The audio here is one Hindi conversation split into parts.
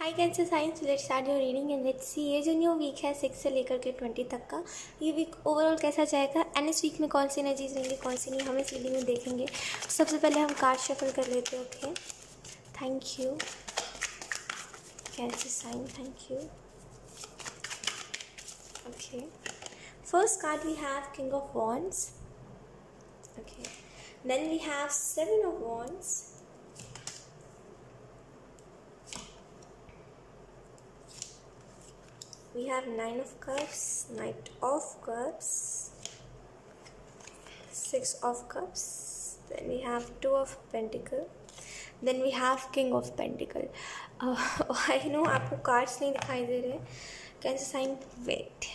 High cancer science, let's start your reading and let's see. ये जो न्यू वीक है 6 से लेकर के 20 तक का, ये वीक ओवरऑल कैसा जाएगा एंड इस वीक में कौन सी एनर्जीज रहेंगी, कौन सी नहीं, हम इस रीडिंग में देखेंगे। सबसे पहले हम कार्ड शफल कर लेते हैं। Okay, thank you cancer sign, thank you. Okay, first card we have king of wands. Okay, then we have 7 of wands. We have 9 of cups, Knight of cups, 6 of cups, then we have 2 of pentacle, then we have king of pentacle. I know आपको कार्ड्स नहीं दिखाई दे रहे, cancer sign, wait,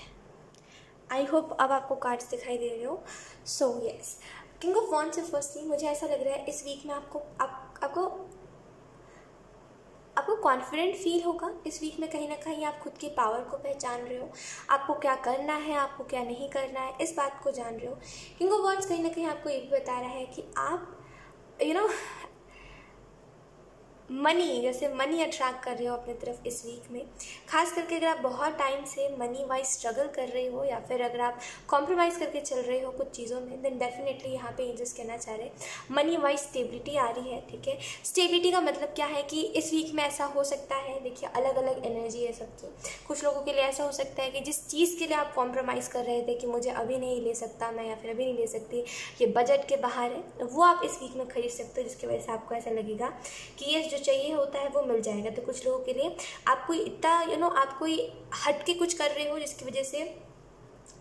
I hope अब आपको कार्ड्स दिखाई दे रहे हो। So yes, king of wands से फर्स्टली मुझे ऐसा लग रहा है इस वीक में आपको कॉन्फिडेंट फील होगा। इस वीक में कहीं ना कहीं आप खुद की पावर को पहचान रहे हो, आपको क्या करना है, आपको क्या नहीं करना है, इस बात को जान रहे हो। किंग ऑफ वॉन्ड्स कहीं ना कहीं आपको ये भी बता रहा है कि आप मनी अट्रैक्ट कर रहे हो अपने तरफ इस वीक में। खास करके अगर आप बहुत टाइम से मनी वाइज स्ट्रगल कर रहे हो या फिर अगर आप कॉम्प्रोमाइज़ करके चल रहे हो कुछ चीज़ों में, देन डेफिनेटली यहाँ पे एंजल्स कहना चाह रहे हैं मनी वाइज स्टेबिलिटी आ रही है। ठीक है, स्टेबिलिटी का मतलब क्या है कि इस वीक में ऐसा हो सकता है, देखिए अलग अलग एनर्जी है सबकी। कुछ लोगों के लिए ऐसा हो सकता है कि जिस चीज़ के लिए आप कॉम्प्रोमाइज़ कर रहे थे कि मुझे अभी नहीं ले सकता मैं, या फिर अभी नहीं ले सकती, ये बजट के बाहर है, वो आप इस वीक में खरीद सकते हो, जिसकी वजह से आपको ऐसा लगेगा कि ये जो चाहिए होता है वो मिल जाएगा। तो कुछ लोगों के लिए आप कोई इतना आप कोई हट के कुछ कर रहे हो जिसकी वजह से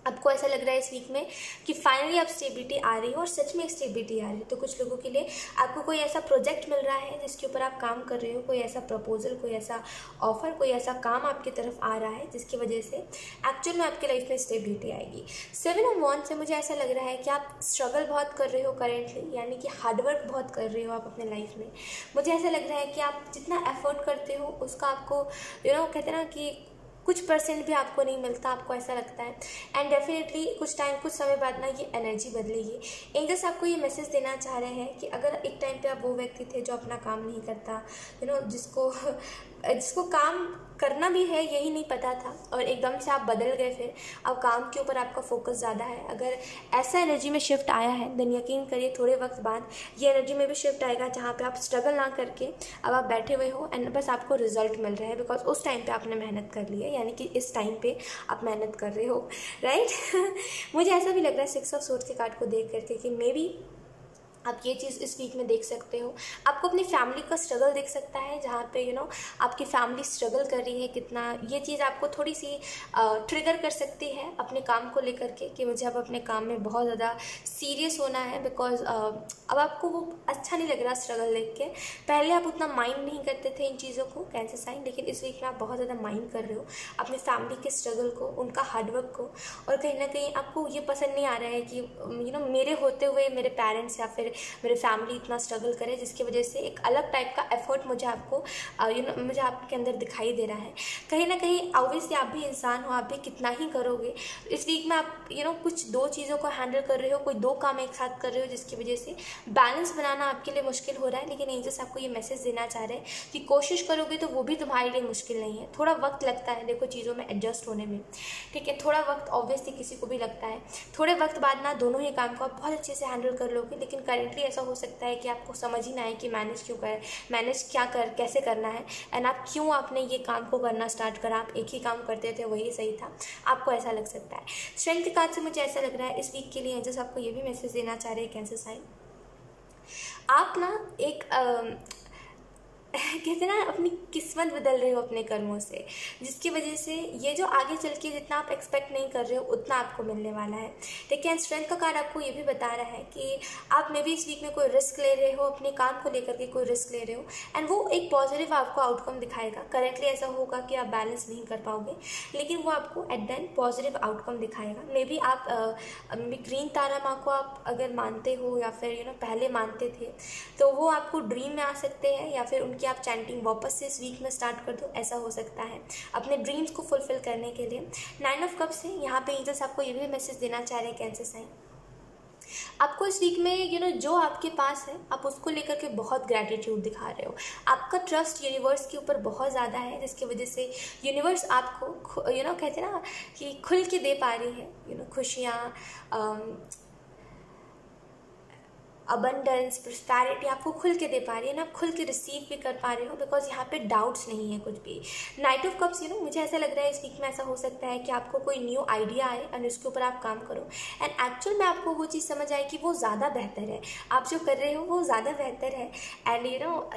आपको ऐसा लग रहा है इस वीक में कि फाइनली अब स्टेबिलिटी आ रही है और सच में स्टेबिलिटी आ रही है। तो कुछ लोगों के लिए आपको कोई ऐसा प्रोजेक्ट मिल रहा है जिसके ऊपर आप काम कर रहे हो, कोई ऐसा प्रपोजल, कोई ऐसा ऑफर, कोई ऐसा काम आपकी तरफ आ रहा है जिसकी वजह से एक्चुअल में आपकी लाइफ में स्टेबिलिटी आएगी। 7 ऑफ वॉन्ड्स से मुझे ऐसा लग रहा है कि आप स्ट्रगल बहुत कर रहे हो करेंटली, यानी कि हार्डवर्क बहुत कर रहे हो आप अपने लाइफ में। मुझे ऐसा लग रहा है कि आप जितना एफर्ट करते हो उसका आपको कहते हैं ना कि कुछ परसेंट भी आपको नहीं मिलता, आपको ऐसा लगता है। एंड डेफिनेटली कुछ समय बाद ना ये एनर्जी बदलेगी। एंजल्स आपको ये मैसेज देना चाह रहे हैं कि अगर एक टाइम पे आप वो व्यक्ति थे जो अपना काम नहीं करता, जिसको काम करना भी है यही नहीं पता था, और एकदम से आप बदल गए, फिर अब काम के ऊपर आपका फोकस ज़्यादा है, अगर ऐसा एनर्जी में शिफ्ट आया है देन यकीन करिए थोड़े वक्त बाद ये एनर्जी में भी शिफ्ट आएगा जहाँ पे आप स्ट्रगल ना करके अब आप बैठे हुए हो एंड बस आपको रिजल्ट मिल रहा है, बिकॉज उस टाइम पे आपने मेहनत कर ली है, यानी कि इस टाइम पे आप मेहनत कर रहे हो, राइट। मुझे ऐसा भी लग रहा है 6 ऑफ सोर्ड्स के कार्ड को देख करके कि मे बी आप ये चीज़ इस वीक में देख सकते हो। आपको अपनी फैमिली का स्ट्रगल देख सकता है, जहाँ पे आपकी फैमिली स्ट्रगल कर रही है कितना, ये चीज़ आपको थोड़ी सी ट्रिगर कर सकती है अपने काम को लेकर के कि मुझे अब अपने काम में बहुत ज़्यादा सीरियस होना है, बिकॉज अब आपको वो अच्छा नहीं लग रहा स्ट्रगल देख के। पहले आप उतना माइंड नहीं करते थे इन चीज़ों को कैंसर साइन, लेकिन इस वीक में आप बहुत ज़्यादा माइंड कर रहे हो अपनी फैमिली के स्ट्रगल को, उनका हार्डवर्क को, और कहीं ना कहीं आपको ये पसंद नहीं आ रहा है कि मेरे होते हुए मेरे पेरेंट्स या फिर मेरे फैमिली इतना स्ट्रगल करे, जिसकी वजह से एक अलग टाइप का एफर्ट मुझे आपके अंदर दिखाई दे रहा है। कहीं ना कहीं ऑब्वियसली आप भी इंसान हो, आप भी कितना ही करोगे। इस वीक में आप कुछ 2 चीज़ों को हैंडल कर रहे हो, कोई 2 काम एक साथ कर रहे हो, जिसकी वजह से बैलेंस बनाना आपके लिए मुश्किल हो रहा है। लेकिन एंजल्स आपको ये मैसेज देना चाह रहे हैं कि कोशिश करोगे तो वो भी तुम्हारे लिए मुश्किल नहीं है। थोड़ा वक्त लगता है देखो चीज़ों में एडजस्ट होने में, ठीक है, थोड़ा वक्त ऑब्वियसली किसी को भी लगता है। थोड़े वक्त बाद ना दोनों ही काम को आप बहुत अच्छे से हैंडल कर लोगे, लेकिन करेंटली ऐसा हो सकता है कि आपको समझ ही ना आए कि मैनेज कैसे करना है, एंड आपने ये काम को करना स्टार्ट करा, आप एक ही काम करते थे वही सही था, आपको ऐसा लग सकता है। स्ट्रेंथ कार्ड से मुझे ऐसा लग रहा है इस वीक के लिए एंजल्स आपको ये भी मैसेज देना चाह रहे हैं कैंसर साइन, आप ना एक कहते ना अपनी किस्मत बदल रहे हो अपने कर्मों से, जिसकी वजह से ये जो आगे चल के जितना आप एक्सपेक्ट नहीं कर रहे हो उतना आपको मिलने वाला है। देखिए स्ट्रेंथ का कार्ड आपको ये भी बता रहा है कि आप मे भी इस वीक में कोई रिस्क ले रहे हो, अपने काम को लेकर के कोई रिस्क ले रहे हो, एंड वो एक पॉजिटिव आपको आउटकम दिखाएगा। करेंटली ऐसा होगा कि आप बैलेंस नहीं कर पाओगे, लेकिन वो आपको at the end positive outcome दिखाएगा। मे बी आप ग्रीन तारा माँ को आप अगर मानते हो या फिर पहले मानते थे तो वो आपको ड्रीम में आ सकते हैं, या फिर उनकी आप चैंटिंग वापस से इस वीक में स्टार्ट कर दो, ऐसा हो सकता है अपने ड्रीम्स को फुलफिल करने के लिए। 9 ऑफ कप्स है, यहाँ पे एंजल्स आपको ये भी मैसेज देना चाह रहे हैं कैंसर साइन आपको इस वीक में जो आपके पास है आप उसको लेकर के बहुत ग्रैटिट्यूड दिखा रहे हो। आपका ट्रस्ट यूनिवर्स के ऊपर बहुत ज़्यादा है, जिसकी वजह से यूनिवर्स आपको कहते हैं ना कि खुल के दे पा रही है खुशियाँ, अबंडेंस, प्रॉस्पेरिटी आपको खुल के दे पा रही है ना, आप खुल के रिसीव भी कर पा रहे हो, बिकॉज यहाँ पे डाउट्स नहीं है कुछ भी। नाइट ऑफ कप्स मुझे ऐसा लग रहा है इस वीक में ऐसा हो सकता है कि आपको कोई न्यू आइडिया आए एंड उसके ऊपर आप काम करो एंड एक्चुअल में आपको वो चीज़ समझ आए कि वो ज़्यादा बेहतर है, आप जो कर रहे हो वो ज़्यादा बेहतर है एंड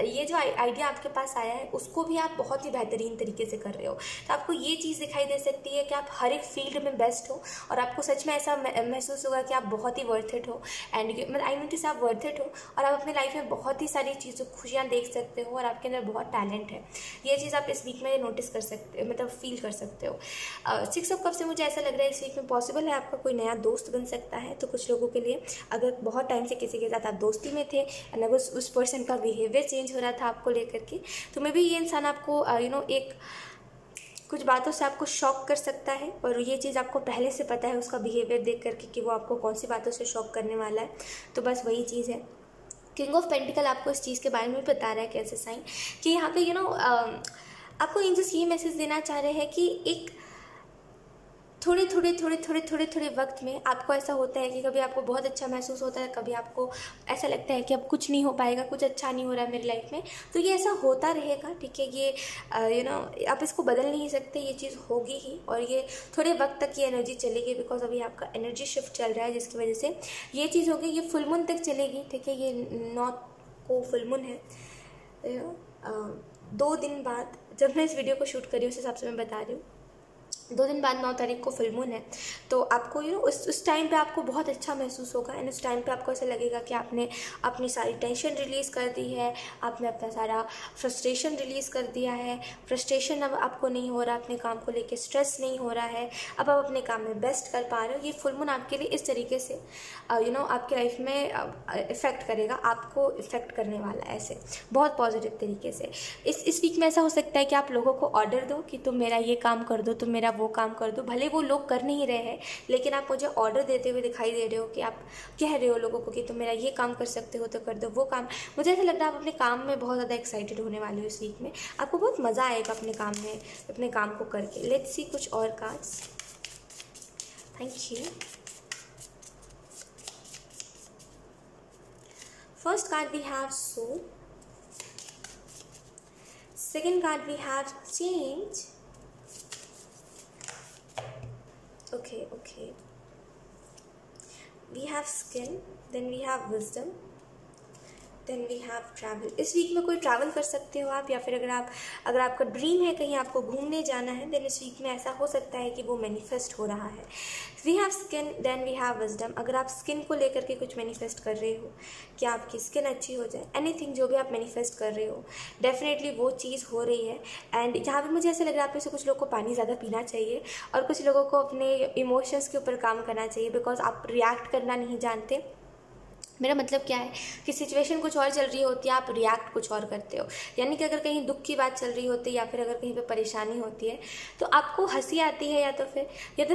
ये जो आइडिया आपके पास आया है उसको भी आप बहुत ही बेहतरीन तरीके से कर रहे हो। तो आपको ये चीज़ दिखाई दे सकती है कि आप हर एक फील्ड में बेस्ट हो और आपको सच में ऐसा महसूस होगा कि आप बहुत ही वर्थ इट हो एंड आई मीन टू से आप वर्थ इट हो और आप अपने लाइफ में बहुत ही सारी चीज़ों खुशियाँ देख सकते हो और आपके अंदर बहुत टैलेंट है। ये चीज़ आप इस वीक में नोटिस कर सकते हो, मतलब फील कर सकते हो। 6 ऑफ कप से मुझे ऐसा लग रहा है इस वीक में पॉसिबल है आपका कोई नया दोस्त बन सकता है। तो कुछ लोगों के लिए अगर बहुत टाइम से किसी के साथ आप दोस्ती में थे एंड अगर उस पर्सन का बिहेवियर चेंज हो रहा था आपको लेकर के, तो मे बी ये इंसान आपको एक कुछ बातों से आपको शॉक कर सकता है और ये चीज़ आपको पहले से पता है उसका बिहेवियर देख करके कि वो आपको कौन सी बातों से शॉक करने वाला है। तो बस वही चीज़ है। किंग ऑफ पेंटिकल आपको इस चीज़ के बारे में बता रहा है कैसे साइन कि यहाँ पे आपको एंजल्स ये मैसेज देना चाह रहे हैं कि एक थोड़े वक्त में आपको ऐसा होता है कि कभी आपको बहुत अच्छा महसूस होता है, कभी आपको ऐसा लगता है कि अब कुछ नहीं हो पाएगा, कुछ अच्छा नहीं हो रहा है मेरी लाइफ में। तो ये ऐसा होता रहेगा, ठीक है। ये आप इसको बदल नहीं सकते, ये चीज़ होगी ही और ये थोड़े वक्त तक ये एनर्जी चलेगी बिकॉज अभी आपका एनर्जी शिफ्ट चल रहा है जिसकी वजह से ये चीज़ होगी। ये फुल मून तक चलेगी, ठीक है। ये 9 को फुल मून है। 2 दिन बाद जब मैं इस वीडियो को शूट करी उस हिसाब से मैं बता रही हूँ, 2 दिन बाद 9 तारीख को फुल मून है। तो आपको उस टाइम पे आपको बहुत अच्छा महसूस होगा एंड उस टाइम पे आपको ऐसा लगेगा कि आपने अपनी सारी टेंशन रिलीज़ कर दी है, आपने अपना सारा फ्रस्ट्रेशन रिलीज़ कर दिया है। फ्रस्ट्रेशन अब आपको नहीं हो रहा, अपने काम को लेके स्ट्रेस नहीं हो रहा है, अब आप अपने काम में बेस्ट कर पा रहे हो। ये फुल मून आपके लिए इस तरीके से आपकी लाइफ में इफ़ेक्ट करेगा, आपको इफ़ेक्ट करने वाला है ऐसे बहुत पॉजिटिव तरीके से। इस वीक में ऐसा हो सकता है कि आप लोगों को ऑर्डर दो कि तुम मेरा ये काम कर दो, तुम मेरा वो काम कर दो। भले वो लोग कर नहीं रहे हैं लेकिन आप मुझे ऑर्डर देते हुए दिखाई दे रहे हो कि आप कह रहे हो लोगों को कि तुम मेरा ये काम कर सकते हो तो कर दो, वो काम। मुझे ऐसा लग रहा है आप अपने काम में बहुत ज़्यादा एक्साइटेड होने वाले हो इस वीक में, आपको बहुत मज़ा आएगा अपने काम में, अपने काम को करके। लेट्स सी कुछ और cards. Thank you. First card we have soul, second card we have change, okay, we have skin, then we have wisdom, then we have travel। इस वीक में कोई ट्रैवल कर सकते हो आप, या फिर अगर आपका ड्रीम है कहीं आपको घूमने जाना है, देन इस वीक में ऐसा हो सकता है कि वो मैनिफेस्ट हो रहा है। We have skin, then we have wisdom. अगर आप स्किन को लेकर के कुछ मैनिफेस्ट कर रहे हो कि आपकी स्किन अच्छी हो जाए, एनीथिंग जो भी आप मैनिफेस्ट कर रहे हो डेफिनेटली वो चीज़ हो रही है। एंड यहाँ पे मुझे ऐसा लग रहा है आप में से कुछ लोगों को पानी ज़्यादा पीना चाहिए और कुछ लोगों को अपने इमोशंस के ऊपर काम करना चाहिए बिकॉज आप रिएक्ट करना नहीं जानते। मेरा मतलब क्या है कि सिचुएशन कुछ और चल रही होती है, आप रिएक्ट कुछ और करते हो। यानी कि अगर कहीं दुख की बात चल रही होती है या फिर अगर कहीं पे परेशानी होती है तो आपको हंसी आती है या तो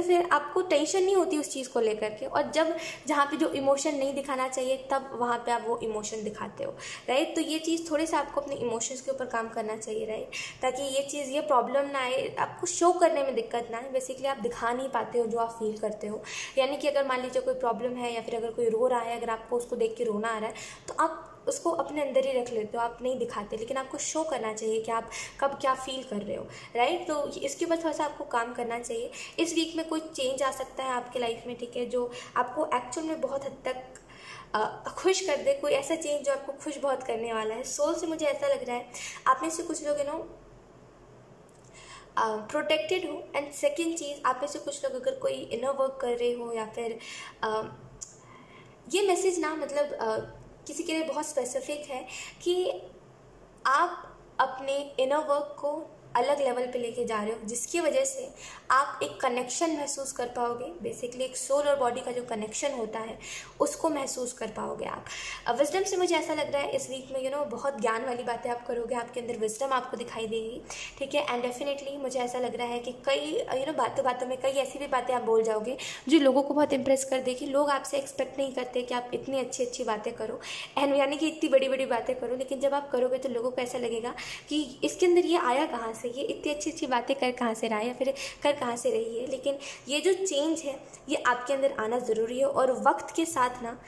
फिर आपको टेंशन नहीं होती उस चीज़ को लेकर के, और जब जहाँ पे जो इमोशन नहीं दिखाना चाहिए तब वहाँ पे आप वो इमोशन दिखाते हो, राइट। तो ये चीज़ थोड़े से आपको अपने इमोशंस के ऊपर काम करना चाहिए, राइट, ताकि ये प्रॉब्लम ना आए, आपको शो करने में दिक्कत ना आए। बेसिकली आप दिखा नहीं पाते हो जो आप फील करते हो। यानी कि अगर मान लीजिए कोई प्रॉब्लम है या फिर अगर कोई रो रहा है, अगर आपको उसको देख के रोना आ रहा है तो आप उसको अपने अंदर ही रख लेते हो, आप नहीं दिखाते, लेकिन आपको शो करना चाहिए कि आप कब क्या फील कर रहे हो, राइट। तो इसके ऊपर थोड़ा सा आपको काम करना चाहिए। इस वीक में कोई चेंज आ सकता है आपके लाइफ में, ठीक है, जो आपको एक्चुअल में बहुत हद तक खुश कर दे। कोई ऐसा चेंज जो आपको खुश बहुत करने वाला है। सोल से मुझे ऐसा लग रहा है आप में से कुछ लोग प्रोटेक्टेड हो। एंड सेकेंड चीज़, आप में से कुछ लोग अगर कोई इनर वर्क कर रहे हो या फिर ये मैसेज ना मतलब किसी के लिए बहुत स्पेसिफिक है कि आप अपने इनर वर्क को अलग लेवल पे लेके जा रहे हो, जिसकी वजह से आप एक कनेक्शन महसूस कर पाओगे। बेसिकली एक सोल और बॉडी का जो कनेक्शन होता है उसको महसूस कर पाओगे आप। विजडम से मुझे ऐसा लग रहा है इस वीक में बहुत ज्ञान वाली बातें आप करोगे, आपके अंदर विजडम आपको दिखाई देगी, ठीक है। एंड डेफिनेटली मुझे ऐसा लग रहा है कि कई बातों बातों में कई ऐसी भी बातें आप बोल जाओगे जो लोगों को बहुत इंप्रेस कर देगी। लोग आपसे एक्सपेक्ट नहीं करते कि आप इतनी अच्छी अच्छी बातें करो, एंड यानी कि इतनी बड़ी बड़ी बातें करो, लेकिन जब आप करोगे तो लोगों को ऐसा लगेगा कि इसके अंदर ये आया कहाँ से, ये इतनी अच्छी अच्छी बातें कर कहाँ से रहा है या फिर कर कहाँ से रही है। लेकिन ये जो चेंज है ये आपके अंदर आना ज़रूरी है, और वक्त के साथ ना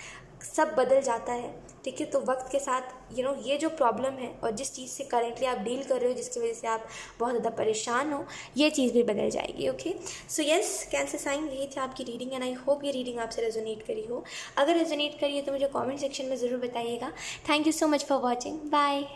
सब बदल जाता है, ठीक है। तो वक्त के साथ ये जो प्रॉब्लम है और जिस चीज़ से करेंटली आप डील कर रहे हो, जिसकी वजह से आप बहुत ज़्यादा परेशान हो, ये चीज़ भी बदल जाएगी। Okay, so yes, cancer sign, यही थी आपकी रीडिंग, एंड आई होप ये रीडिंग आपसे रेजोनेट करी हो। अगर रेजोनेट करी है तो मुझे कमेंट सेक्शन में ज़रूर बताइएगा। Thank you so much for watching, bye.